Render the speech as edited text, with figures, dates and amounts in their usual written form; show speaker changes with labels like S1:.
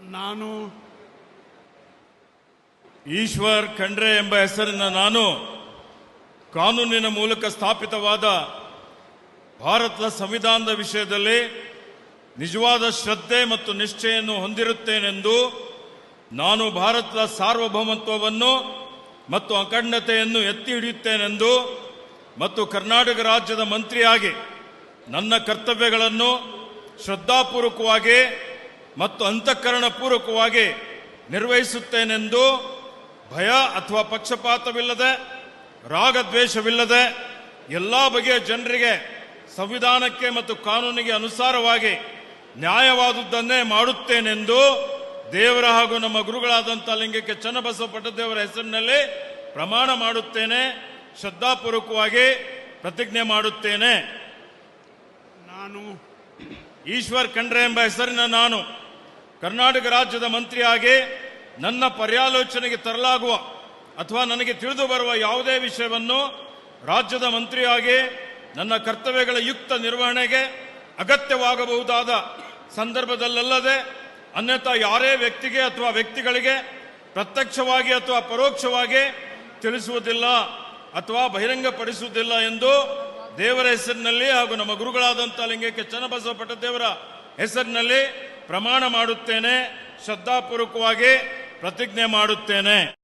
S1: ನಾನು
S2: ಈಶ್ವರ್ ಖಂಡ್ರೆ ಎಂಬ ಹೆಸರಿನ ನಾನು ಕಾನೂನಿನ ಮೂಲಕ ಸ್ಥಾಪಿತವಾದ ಭಾರತದ ಸಂವಿಧಾನದ ವಿಷಯದಲ್ಲಿ ನಿಜವಾದ ಶ್ರದ್ಧೆ ಮತ್ತು ನಿಷ್ಠೆಯನ್ನು ಹೊಂದಿರುತ್ತೇನೆಂದು ನಾನು ಭಾರತದ ಸಾರ್ವಭೌಮತ್ವವನ್ನು ಮತ್ತು ಅಖಂಡತೆಯನ್ನು ಎತ್ತಿ ಹಿಡಿಯುತ್ತೇನೆಂದು ಮತ್ತು ಕರ್ನಾಟಕ ರಾಜ್ಯದ ಮಂತ್ರಿಯಾಗಿ ನನ್ನ ಕರ್ತವ್ಯಗಳನ್ನು ಶ್ರದ್ಧಾಪೂರ್ವಕವಾಗಿ ಮತ್ತು ಅಂತಃಕರಣಪೂರ್ವಕವಾಗಿ ನಿರ್ವಹಿಸುತ್ತೇನೆಂದು ಭಯ ಅಥವಾ ಪಕ್ಷಪಾತವಿಲ್ಲದೆ ರಾಗದ್ವೇಷವಿಲ್ಲದೆ ಎಲ್ಲ ಬಗೆಯ ಜನರಿಗೆ ಸಂವಿಧಾನಕ್ಕೆ ಮತ್ತು ಕಾನೂನಿಗೆ ಅನುಸಾರವಾಗಿ ನ್ಯಾಯವಾದುದನ್ನೇ ಮಾಡುತ್ತೇನೆಂದು ದೇವರ ಹಾಗೂ ನಮ್ಮ ಗುರುಗಳಾದಂಥ ಲಿಂಗಕ್ಕೆ ಚನ್ನಬಸವ ಪಟ್ಟದೇವರ ಹೆಸರಿನಲ್ಲಿ ಪ್ರಮಾಣ ಮಾಡುತ್ತೇನೆ. ಶ್ರದ್ಧಾಪೂರ್ವಕವಾಗಿ ಪ್ರತಿಜ್ಞೆ ಮಾಡುತ್ತೇನೆ.
S1: ನಾನು
S2: ಈಶ್ವರ್ ಖಂಡ್ರೆ ಎಂಬ ಹೆಸರಿನ ನಾನು ಕರ್ನಾಟಕ ರಾಜ್ಯದ ಮಂತ್ರಿಯಾಗಿ ನನ್ನ ಪರ್ಯಾಲೋಚನೆಗೆ ತರಲಾಗುವ ಅಥವಾ ನನಗೆ ತಿಳಿದು ಬರುವ ಯಾವುದೇ ವಿಷಯವನ್ನು ರಾಜ್ಯದ ಮಂತ್ರಿಯಾಗಿ ನನ್ನ ಕರ್ತವ್ಯಗಳ ಯುಕ್ತ ನಿರ್ವಹಣೆಗೆ ಅಗತ್ಯವಾಗಬಹುದಾದ ಸಂದರ್ಭದಲ್ಲದೆ ಅನ್ಯಥಾ ಯಾರೇ ವ್ಯಕ್ತಿಗೆ ಅಥವಾ ವ್ಯಕ್ತಿಗಳಿಗೆ ಪ್ರತ್ಯಕ್ಷವಾಗಿ ಅಥವಾ ಪರೋಕ್ಷವಾಗಿ ತಿಳಿಸುವುದಿಲ್ಲ ಅಥವಾ ಬಹಿರಂಗಪಡಿಸುವುದಿಲ್ಲ ಎಂದು ದೇವರ ಹೆಸರಿನಲ್ಲಿ ಹಾಗೂ ನಮ್ಮ ಗುರುಗಳಾದಂಥ ಲಿಂಗಕ್ಕೆ ಚನ್ನಬಸವ ಪಟ್ಟದೇವರ ಹೆಸರಿನಲ್ಲಿ ಪ್ರಮಾಣ ಮಾಡುತ್ತೇನೆ. ಶ್ರದ್ಧಾಪೂರ್ವಕವಾಗಿ ಪ್ರತಿಜ್ಞೆ ಮಾಡುತ್ತೇನೆ.